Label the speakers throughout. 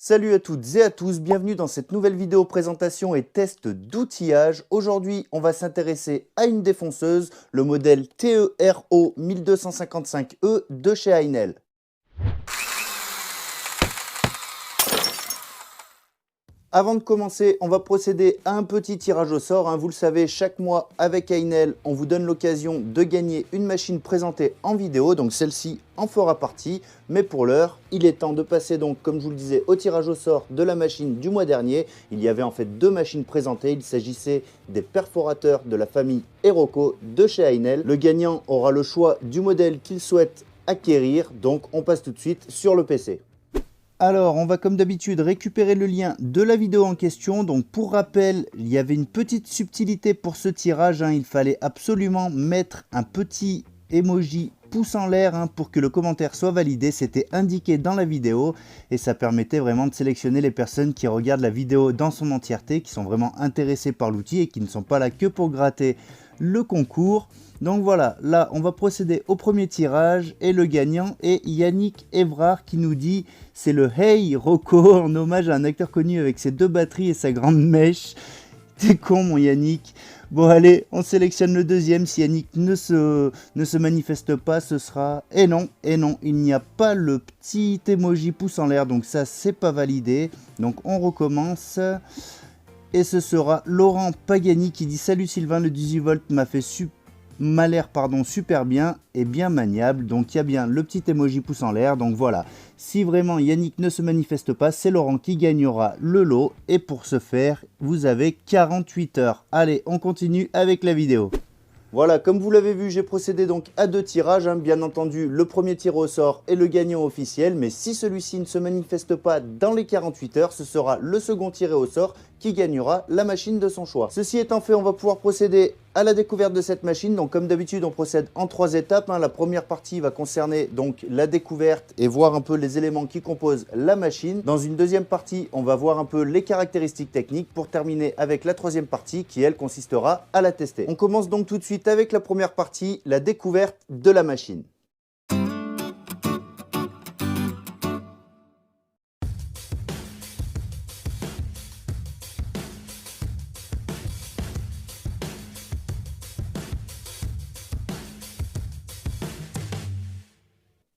Speaker 1: Salut à toutes et à tous, bienvenue dans cette nouvelle vidéo présentation et test d'outillage. Aujourd'hui, on va s'intéresser à une défonceuse, le modèle TERO 1255E de chez Heinel. Avant de commencer, on va procéder à un petit tirage au sort. Vous le savez, chaque mois avec Heinel, on vous donne l'occasion de gagner une machine présentée en vidéo. Donc celle-ci en fera partie. Mais pour l'heure, il est temps de passer donc, comme je vous le disais, au tirage au sort de la machine du mois dernier. Il y avait en fait deux machines présentées. Il s'agissait des perforateurs de la famille Heroco de chez Heinel. Le gagnant aura le choix du modèle qu'il souhaite acquérir. Donc on passe tout de suite sur le PC. Alors, on va comme d'habitude récupérer le lien de la vidéo en question. Donc, pour rappel, il y avait une petite subtilité pour ce tirage. Il fallait absolument mettre un petit emoji pouce en l'air pour que le commentaire soit validé. C'était indiqué dans la vidéo et ça permettait vraiment de sélectionner les personnes qui regardent la vidéo dans son entièreté, qui sont vraiment intéressées par l'outil et qui ne sont pas là que pour gratter le concours. Donc voilà, là on va procéder au premier tirage et le gagnant est Yannick Evrard qui nous dit c'est le Hey Rocco en hommage à un acteur connu avec ses deux batteries et sa grande mèche. T'es con mon Yannick. Bon allez, on sélectionne le deuxième. Si Yannick ne se manifeste pas, ce sera... Et non, il n'y a pas le petit emoji pouce en l'air, donc ça c'est pas validé. Donc on recommence. Et ce sera Laurent Pagani qui dit salut Sylvain, le 18 volts m'a l'air super bien et bien maniable. Donc il y a bien le petit emoji pouce en l'air. Donc voilà, si vraiment Yannick ne se manifeste pas, c'est Laurent qui gagnera le lot. Et pour ce faire, vous avez 48 heures. Allez, on continue avec la vidéo. Voilà, comme vous l'avez vu, j'ai procédé donc à deux tirages. Bien entendu, le premier tir au sort est le gagnant officiel. Mais si celui-ci ne se manifeste pas dans les 48 heures, ce sera le second tiré au sort qui gagnera la machine de son choix. Ceci étant fait, on va pouvoir procéder à la découverte de cette machine. Donc comme d'habitude, on procède en trois étapes. La première partie va concerner donc la découverte et voir un peu les éléments qui composent la machine. Dans une deuxième partie, on va voir un peu les caractéristiques techniques pour terminer avec la troisième partie qui, elle, consistera à la tester. On commence donc tout de suite avec la première partie, la découverte de la machine.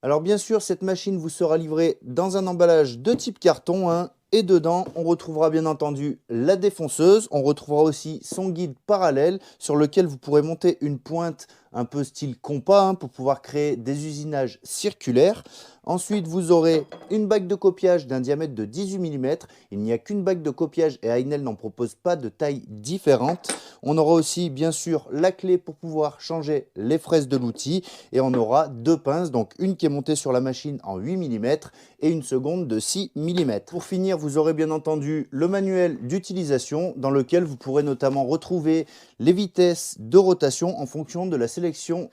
Speaker 1: Alors bien sûr, cette machine vous sera livrée dans un emballage de type carton. Et dedans, on retrouvera bien entendu la défonceuse. On retrouvera aussi son guide parallèle sur lequel vous pourrez monter une pointe un peu style compas pour pouvoir créer des usinages circulaires. Ensuite, vous aurez une bague de copiage d'un diamètre de 18 mm. Il n'y a qu'une bague de copiage et Heinel n'en propose pas de taille différente. On aura aussi bien sûr la clé pour pouvoir changer les fraises de l'outil. Et on aura deux pinces, donc une qui est montée sur la machine en 8 mm et une seconde de 6 mm. Pour finir, vous aurez bien entendu le manuel d'utilisation dans lequel vous pourrez notamment retrouver les vitesses de rotation en fonction de la sélection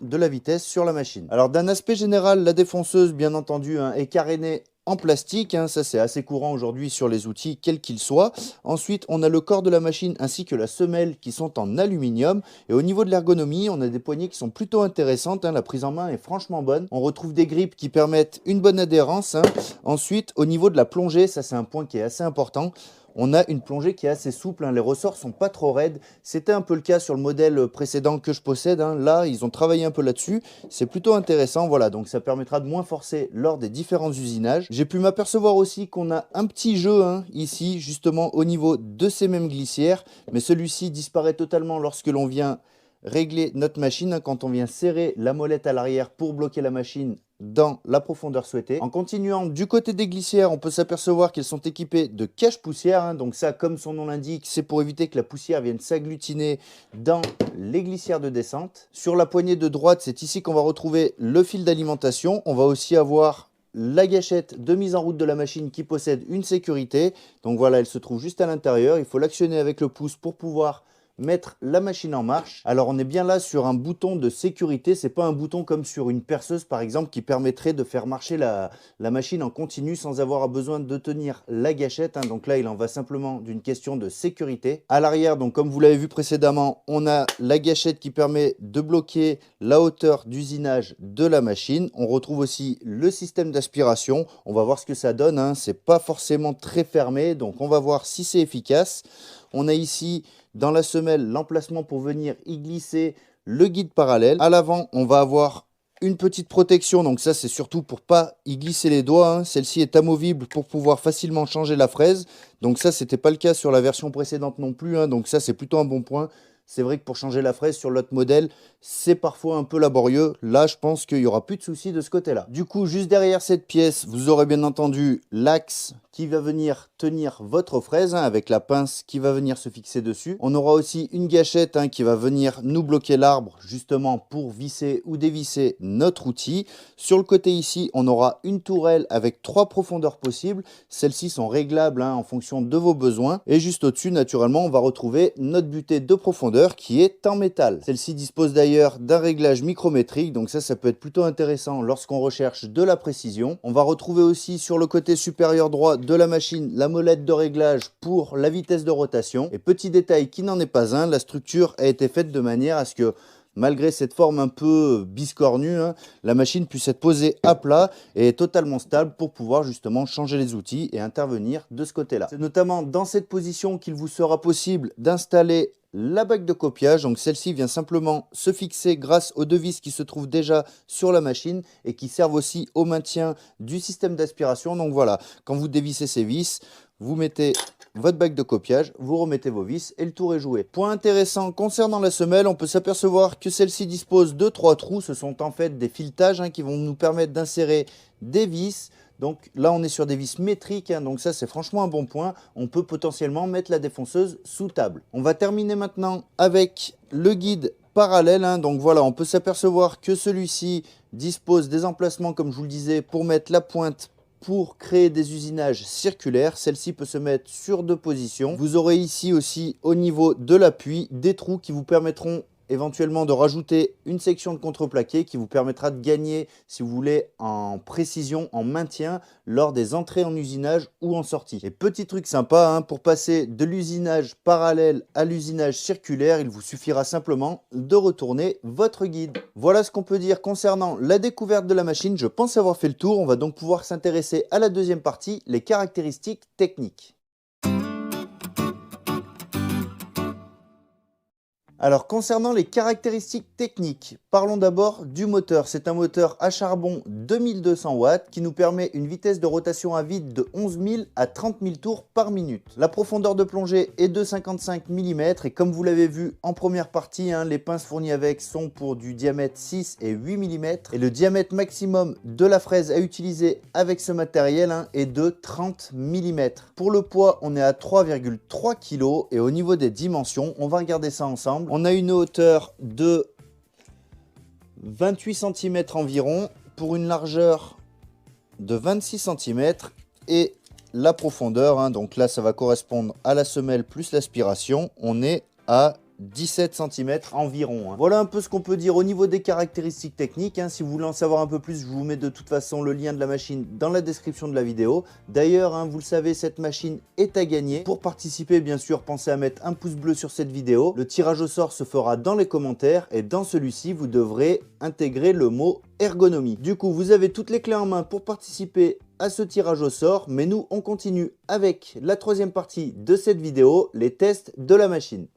Speaker 1: de la vitesse sur la machine. Alors d'un aspect général, la défonceuse bien entendu est carénée en plastique, ça c'est assez courant aujourd'hui sur les outils quels qu'ils soient. Ensuite on a le corps de la machine ainsi que la semelle qui sont en aluminium, et au niveau de l'ergonomie on a des poignées qui sont plutôt intéressantes, la prise en main est franchement bonne. On retrouve des grippes qui permettent une bonne adhérence. Ensuite au niveau de la plongée, ça c'est un point qui est assez important. On a une plongée qui est assez souple, les ressorts sont pas trop raides. C'était un peu le cas sur le modèle précédent que je possède. Là, ils ont travaillé un peu là-dessus. C'est plutôt intéressant, voilà. Donc ça permettra de moins forcer lors des différents usinages. J'ai pu m'apercevoir aussi qu'on a un petit jeu ici, justement au niveau de ces mêmes glissières. Mais celui-ci disparaît totalement lorsque l'on vient régler notre machine, quand on vient serrer la molette à l'arrière pour bloquer la machine dans la profondeur souhaitée. En continuant du côté des glissières, on peut s'apercevoir qu'elles sont équipées de cache-poussière. Donc ça, comme son nom l'indique, c'est pour éviter que la poussière vienne s'agglutiner dans les glissières de descente. Sur la poignée de droite, c'est ici qu'on va retrouver le fil d'alimentation. On va aussi avoir la gâchette de mise en route de la machine qui possède une sécurité. Donc voilà, elle se trouve juste à l'intérieur. Il faut l'actionner avec le pouce pour pouvoir mettre la machine en marche. Alors on est bien là sur un bouton de sécurité, c'est pas un bouton comme sur une perceuse par exemple qui permettrait de faire marcher la machine en continu sans avoir besoin de tenir la gâchette. Donc là il en va simplement d'une question de sécurité. À l'arrière, donc comme vous l'avez vu précédemment, on a la gâchette qui permet de bloquer la hauteur d'usinage de la machine. On retrouve aussi le système d'aspiration. On va voir ce que ça donne, c'est pas forcément très fermé, donc on va voir si c'est efficace. On a ici dans la semelle l'emplacement pour venir y glisser le guide parallèle. À l'avant, on va avoir une petite protection, donc ça c'est surtout pour pas y glisser les doigts. Celle-ci est amovible pour pouvoir facilement changer la fraise. Donc ça, c'était pas le cas sur la version précédente non plus, donc ça c'est plutôt un bon point. C'est vrai que pour changer la fraise sur l'autre modèle, c'est parfois un peu laborieux. Là, je pense qu'il n'y aura plus de soucis de ce côté-là. Du coup, juste derrière cette pièce, vous aurez bien entendu l'axe qui va venir tenir votre fraise avec la pince qui va venir se fixer dessus. On aura aussi une gâchette qui va venir nous bloquer l'arbre justement pour visser ou dévisser notre outil. Sur le côté ici, on aura une tourelle avec 3 profondeurs possibles. Celles-ci sont réglables en fonction de vos besoins. Et juste au-dessus, naturellement, on va retrouver notre butée de profondeur qui est en métal. Celle-ci dispose d'ailleurs d'un réglage micrométrique, donc ça peut être plutôt intéressant lorsqu'on recherche de la précision. On va retrouver aussi sur le côté supérieur droit de la machine la molette de réglage pour la vitesse de rotation. Et petit détail qui n'en est pas un, la structure a été faite de manière à ce que malgré cette forme un peu biscornue, la machine puisse être posée à plat et est totalement stable pour pouvoir justement changer les outils et intervenir de ce côté-là. C'est notamment dans cette position qu'il vous sera possible d'installer la bague de copiage. Donc celle-ci vient simplement se fixer grâce aux 2 vis qui se trouvent déjà sur la machine et qui servent aussi au maintien du système d'aspiration. Donc voilà, quand vous dévissez ces vis, vous mettez votre bague de copiage, vous remettez vos vis et le tour est joué. Point intéressant concernant la semelle, on peut s'apercevoir que celle-ci dispose de 3 trous. Ce sont en fait des filetages qui vont nous permettre d'insérer des vis. Donc là, on est sur des vis métriques, donc ça, c'est franchement un bon point. On peut potentiellement mettre la défonceuse sous table. On va terminer maintenant avec le guide parallèle. Donc voilà, on peut s'apercevoir que celui-ci dispose des emplacements, comme je vous le disais, pour mettre la pointe pour créer des usinages circulaires. Celle-ci peut se mettre sur 2 positions. Vous aurez ici aussi au niveau de l'appui des trous qui vous permettront éventuellement de rajouter une section de contreplaqué qui vous permettra de gagner, si vous voulez, en précision, en maintien lors des entrées en usinage ou en sortie. Et petit truc sympa, pour passer de l'usinage parallèle à l'usinage circulaire, il vous suffira simplement de retourner votre guide. Voilà ce qu'on peut dire concernant la découverte de la machine. Je pense avoir fait le tour. On va donc pouvoir s'intéresser à la deuxième partie, les caractéristiques techniques. Alors concernant les caractéristiques techniques, parlons d'abord du moteur. C'est un moteur à charbon 2200 watts qui nous permet une vitesse de rotation à vide de 11 000 à 30 000 tours par minute. La profondeur de plongée est de 55 mm et comme vous l'avez vu en première partie, les pinces fournies avec sont pour du diamètre 6 et 8 mm et le diamètre maximum de la fraise à utiliser avec ce matériel est de 30 mm. Pour le poids, on est à 3,3 kg et au niveau des dimensions, on va regarder ça ensemble. On a une hauteur de 28 cm environ pour une largeur de 26 cm et la profondeur, donc là ça va correspondre à la semelle plus l'aspiration, on est à 17 cm environ. Voilà un peu ce qu'on peut dire au niveau des caractéristiques techniques. Si vous voulez en savoir un peu plus, je vous mets de toute façon le lien de la machine dans la description de la vidéo. D'ailleurs, vous le savez, cette machine est à gagner. Pour participer, bien sûr, pensez à mettre un pouce bleu sur cette vidéo. Le tirage au sort se fera dans les commentaires et dans celui-ci, vous devrez intégrer le mot ergonomie. Du coup, vous avez toutes les clés en main pour participer à ce tirage au sort, mais nous, on continue avec la troisième partie de cette vidéo, les tests de la machine.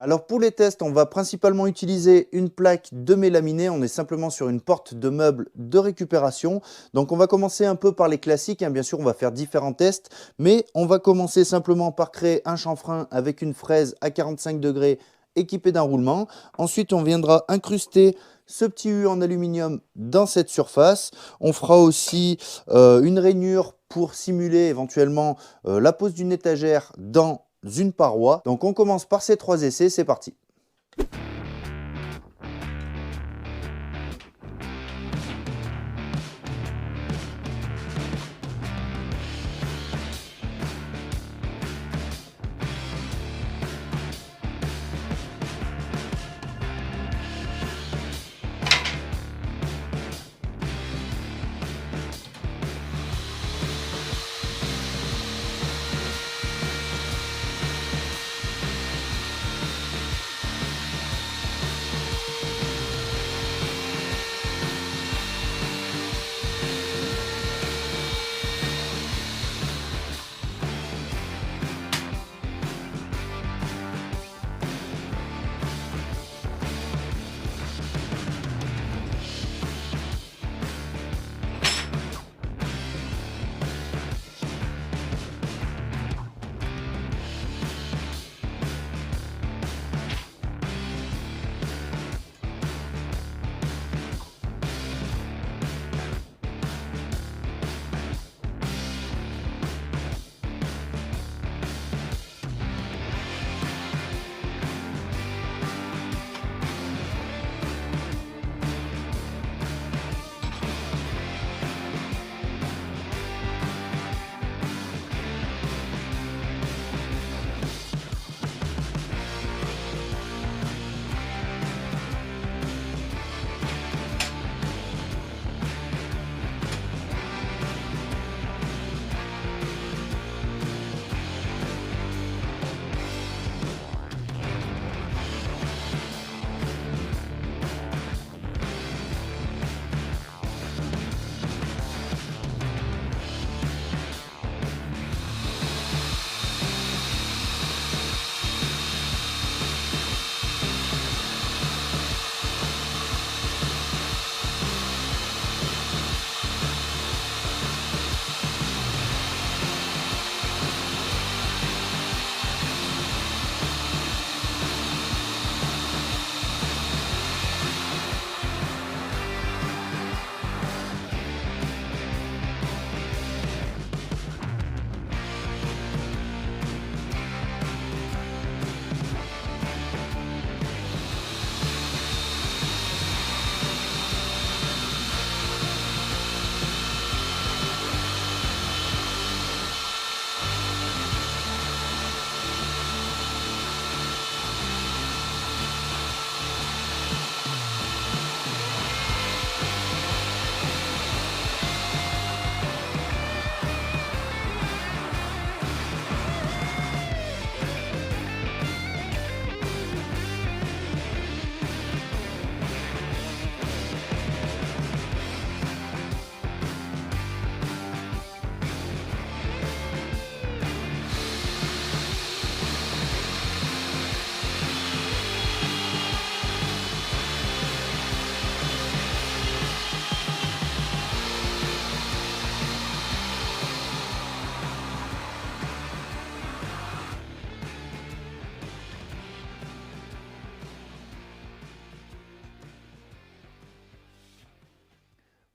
Speaker 1: Alors pour les tests, on va principalement utiliser une plaque de mélaminé. On est simplement sur une porte de meuble de récupération. Donc on va commencer un peu par les classiques. Bien sûr, on va faire différents tests, mais on va commencer simplement par créer un chanfrein avec une fraise à 45 degrés équipée d'un roulement. Ensuite, on viendra incruster ce petit U en aluminium dans cette surface. On fera aussi une rainure pour simuler éventuellement la pose d'une étagère dans une paroi. Donc on commence par ces 3 essais, c'est parti.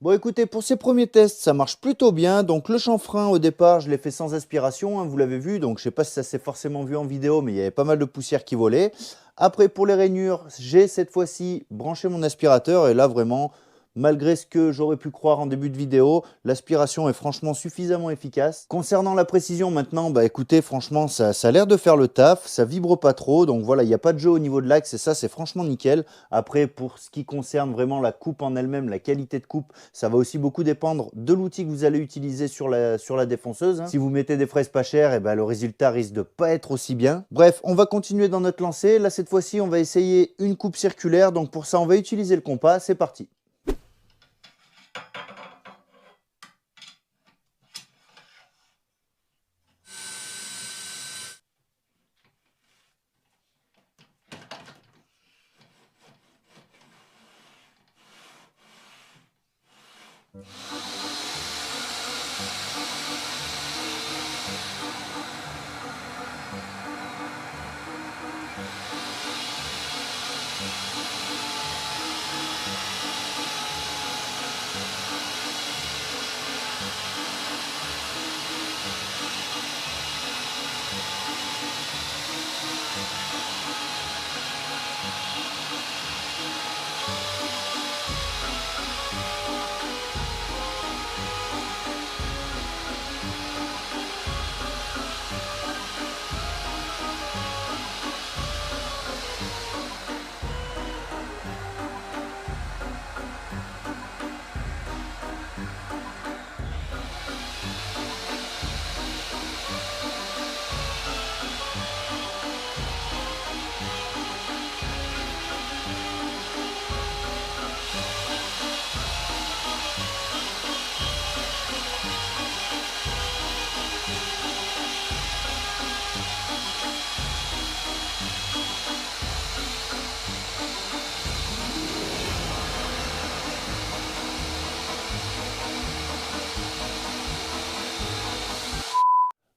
Speaker 1: Bon écoutez, pour ces premiers tests, ça marche plutôt bien. Donc le chanfrein au départ, je l'ai fait sans aspiration, hein, vous l'avez vu. Donc je sais pas si ça s'est forcément vu en vidéo, mais il y avait pas mal de poussière qui volait. Après pour les rainures, j'ai cette fois-ci branché mon aspirateur et là vraiment, malgré ce que j'aurais pu croire en début de vidéo, l'aspiration est franchement suffisamment efficace. Concernant la précision maintenant, bah écoutez, franchement ça a l'air de faire le taf, ça vibre pas trop. Donc voilà, il n'y a pas de jeu au niveau de l'axe et ça c'est franchement nickel. Après pour ce qui concerne vraiment la coupe en elle-même, la qualité de coupe, ça va aussi beaucoup dépendre de l'outil que vous allez utiliser sur la défonceuse, hein. Si vous mettez des fraises pas chères, et ben le résultat risque de pas être aussi bien. Bref, on va continuer dans notre lancée. Là, cette fois-ci, on va essayer une coupe circulaire. Donc pour ça, on va utiliser le compas. C'est parti.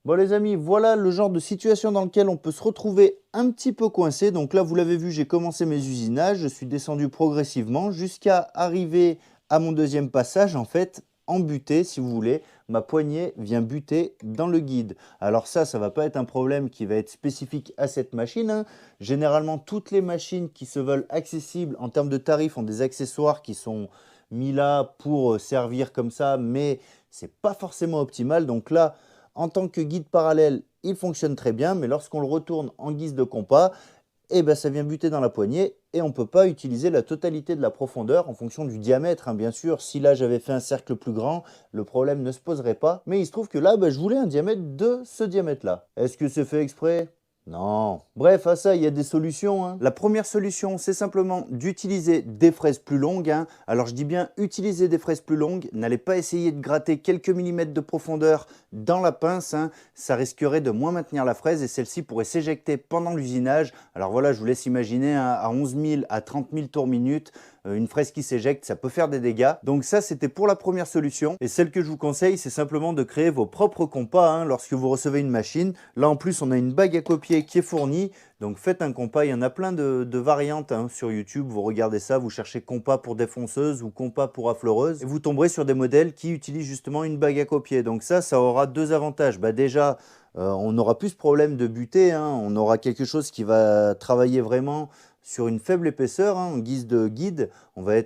Speaker 1: Bon les amis, voilà le genre de situation dans lequel on peut se retrouver un petit peu coincé. Donc là, vous l'avez vu, j'ai commencé mes usinages, je suis descendu progressivement jusqu'à arriver à mon deuxième passage, en fait, en butée, si vous voulez. Ma poignée vient buter dans le guide. Alors ça ne va pas être un problème qui va être spécifique à cette machine, hein. Généralement, toutes les machines qui se veulent accessibles en termes de tarifs ont des accessoires qui sont mis là pour servir comme ça, mais c'est pas forcément optimal. Donc là, en tant que guide parallèle, il fonctionne très bien, mais lorsqu'on le retourne en guise de compas, eh ben, ça vient buter dans la poignée et on ne peut pas utiliser la totalité de la profondeur en fonction du diamètre, hein. Bien sûr, si là j'avais fait un cercle plus grand, le problème ne se poserait pas. Mais il se trouve que là, je voulais un diamètre de ce diamètre-là. Est-ce que c'est fait exprès ? Non. Bref, à ça, il y a des solutions, hein. La première solution, c'est simplement d'utiliser des fraises plus longues, hein. Alors, je dis bien utiliser des fraises plus longues. N'allez pas essayer de gratter quelques millimètres de profondeur dans la pince, hein. Ça risquerait de moins maintenir la fraise et celle-ci pourrait s'éjecter pendant l'usinage. Alors voilà, je vous laisse imaginer, hein, à 11 000 à 30 000 tours minute, une fraise qui s'éjecte, ça peut faire des dégâts. Donc ça, c'était pour la première solution. Et celle que je vous conseille, c'est simplement de créer vos propres compas, hein, lorsque vous recevez une machine. Là, en plus, on a une bague à copier qui est fournie. Donc faites un compas. Il y en a plein de variantes, hein, sur YouTube. Vous regardez ça, vous cherchez compas pour défonceuse ou compas pour affleureuse. Et vous tomberez sur des modèles qui utilisent justement une bague à copier. Donc ça aura deux avantages. Déjà, on n'aura plus ce problème de butée, hein. On aura quelque chose qui va travailler vraiment sur une faible épaisseur, hein, en guise de guide.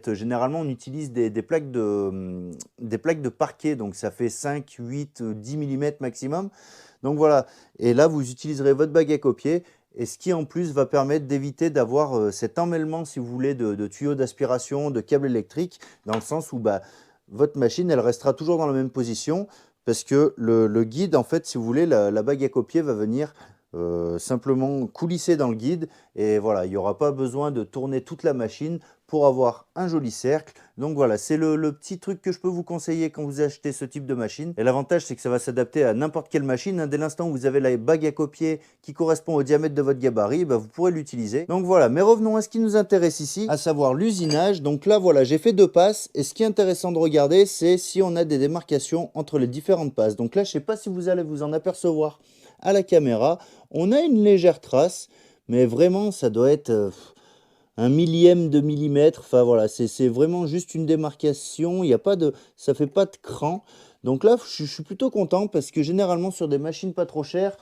Speaker 1: Généralement, on utilise des plaques de parquet, donc ça fait 5, 8, 10 mm maximum. Donc voilà, et là, vous utiliserez votre bague à copier, et ce qui en plus va permettre d'éviter d'avoir cet emmêlement, si vous voulez, de tuyaux d'aspiration, de câbles électriques, dans le sens où votre machine, elle restera toujours dans la même position, parce que le guide, en fait, si vous voulez, la bague à copier va venir simplement coulisser dans le guide et voilà, il n'y aura pas besoin de tourner toute la machine pour avoir un joli cercle. Donc voilà, c'est le petit truc que je peux vous conseiller quand vous achetez ce type de machine. Et l'avantage, c'est que ça va s'adapter à n'importe quelle machine, hein. Dès l'instant où vous avez la bague à copier qui correspond au diamètre de votre gabarit, vous pourrez l'utiliser. Donc voilà, mais revenons à ce qui nous intéresse ici, à savoir l'usinage. Donc là, voilà, j'ai fait 2 passes et ce qui est intéressant de regarder, c'est si on a des démarcations entre les différentes passes. Donc là, je ne sais pas si vous allez vous en apercevoir à la caméra, on a une légère trace, mais vraiment ça doit être un millième de millimètre. Enfin voilà, c'est vraiment juste une démarcation. Il y a pas de, ça fait pas de cran. Donc là, je suis plutôt content parce que généralement sur des machines pas trop chères,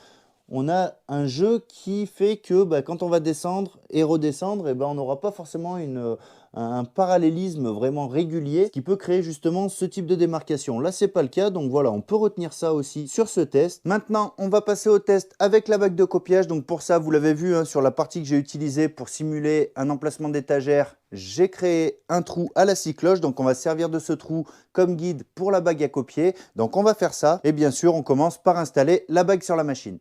Speaker 1: on a un jeu qui fait que quand on va descendre et redescendre, on n'aura pas forcément un parallélisme vraiment régulier, ce qui peut créer justement ce type de démarcation. Là, c'est pas le cas, donc voilà, on peut retenir ça aussi sur ce test. Maintenant, on va passer au test avec la bague de copiage. Donc pour ça, vous l'avez vu sur la partie que j'ai utilisée pour simuler un emplacement d'étagère, j'ai créé un trou à la scie cloche, donc on va servir de ce trou comme guide pour la bague à copier. Donc on va faire ça, et bien sûr, on commence par installer la bague sur la machine.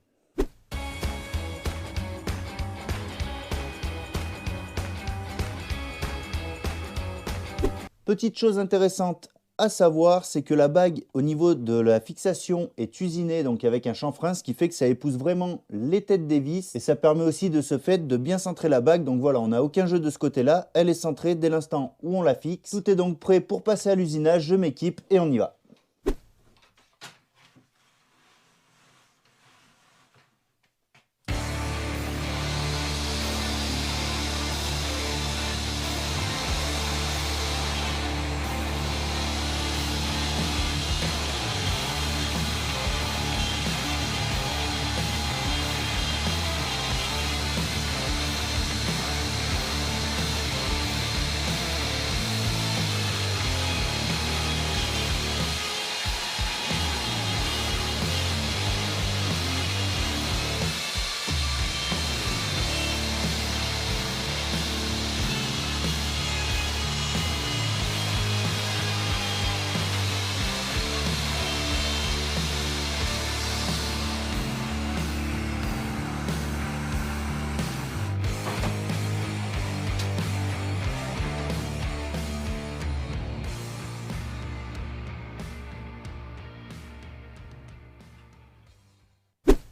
Speaker 1: Petite chose intéressante à savoir, c'est que la bague au niveau de la fixation est usinée, donc avec un chanfrein, ce qui fait que ça épouse vraiment les têtes des vis et ça permet aussi de ce fait de bien centrer la bague. Donc voilà, on n'a aucun jeu de ce côté-là, elle est centrée dès l'instant où on la fixe. Tout est donc prêt pour passer à l'usinage, je m'équipe et on y va.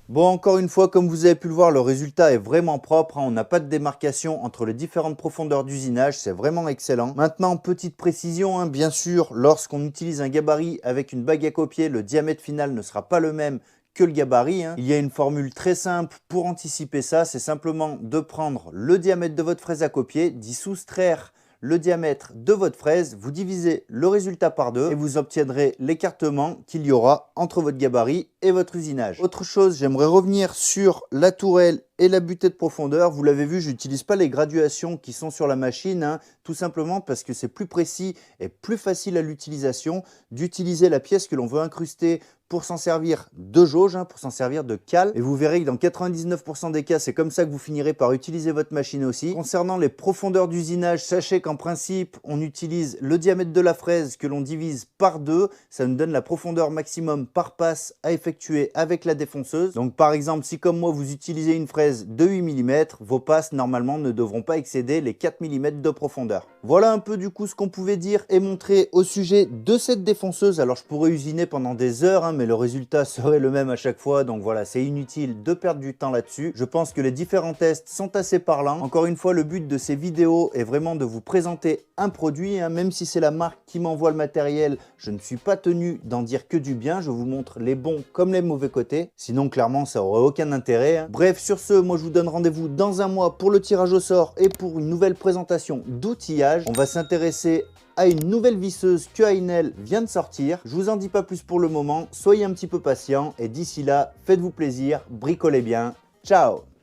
Speaker 1: Bon, encore une fois, comme vous avez pu le voir, le résultat est vraiment propre. On n'a pas de démarcation entre les différentes profondeurs d'usinage. C'est vraiment excellent. Maintenant, petite précision, bien sûr, lorsqu'on utilise un gabarit avec une bague à copier, le diamètre final ne sera pas le même que le gabarit. Il y a une formule très simple pour anticiper ça. C'est simplement de prendre le diamètre de votre fraise à copier, d'y soustraire le diamètre de votre fraise, vous divisez le résultat par 2 et vous obtiendrez l'écartement qu'il y aura entre votre gabarit et votre usinage. Autre chose, j'aimerais revenir sur la tourelle et la butée de profondeur. Vous l'avez vu, je n'utilise pas les graduations qui sont sur la machine, tout simplement parce que c'est plus précis et plus facile à l'utilisation d'utiliser la pièce que l'on veut incruster pour s'en servir de jauge, pour s'en servir de cale. Et vous verrez que dans 99% des cas, c'est comme ça que vous finirez par utiliser votre machine aussi. Concernant les profondeurs d'usinage, sachez qu'en principe, on utilise le diamètre de la fraise que l'on divise par 2. Ça nous donne la profondeur maximum par passe à effectuer avec la défonceuse. Donc par exemple, si comme moi, vous utilisez une fraise de 8 mm, vos passes normalement ne devront pas excéder les 4 mm de profondeur. Voilà un peu du coup ce qu'on pouvait dire et montrer au sujet de cette défonceuse. Alors je pourrais usiner pendant des heures, mais le résultat serait le même à chaque fois, donc voilà, c'est inutile de perdre du temps là-dessus. Je pense que les différents tests sont assez parlants. Encore une fois, le but de ces vidéos est vraiment de vous présenter un produit, même si c'est la marque qui m'envoie le matériel, je ne suis pas tenu d'en dire que du bien, je vous montre les bons comme les mauvais côtés, sinon clairement ça aurait aucun intérêt. Bref, sur ce, moi je vous donne rendez-vous dans un mois pour le tirage au sort et pour une nouvelle présentation d'outillage. On va s'intéresser à une nouvelle visseuse que Ainel vient de sortir. Je vous en dis pas plus pour le moment, soyez un petit peu patient et d'ici là, faites-vous plaisir, bricolez bien. Ciao!